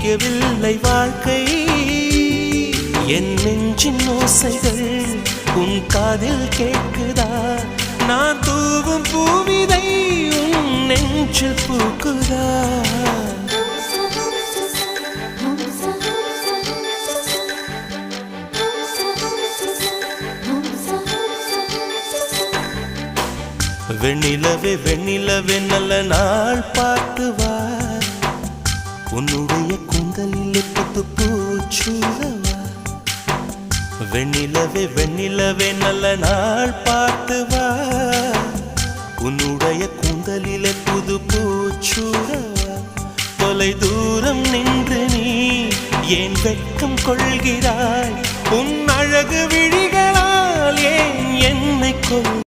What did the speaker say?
புரியவில்லை வாழ்க்கை என் நெஞ்சின் ஓசைகள் உன் காதில் கேட்குதா நான் தூவும் பூவிதை உன் நெஞ்சில் பூக்குதா வெண்ணிலவே வெண்ணிலவே நல்ல நாள் பார்த்து வா உன்னுடைய கூந்தலில் புத்து பூச்சூடவா வெண்ணிலவே வெண்ணிலவே நல்ல நாள் பார்த்து வா உன்னுடைய கூந்தலில் புது பூச்சூடவா தொலை தூரம் நின்று நீ ஏன் வெட்கம் கொள்கிறாய் உன் அழகு விழிகளால் ஏன் என்னை கொள்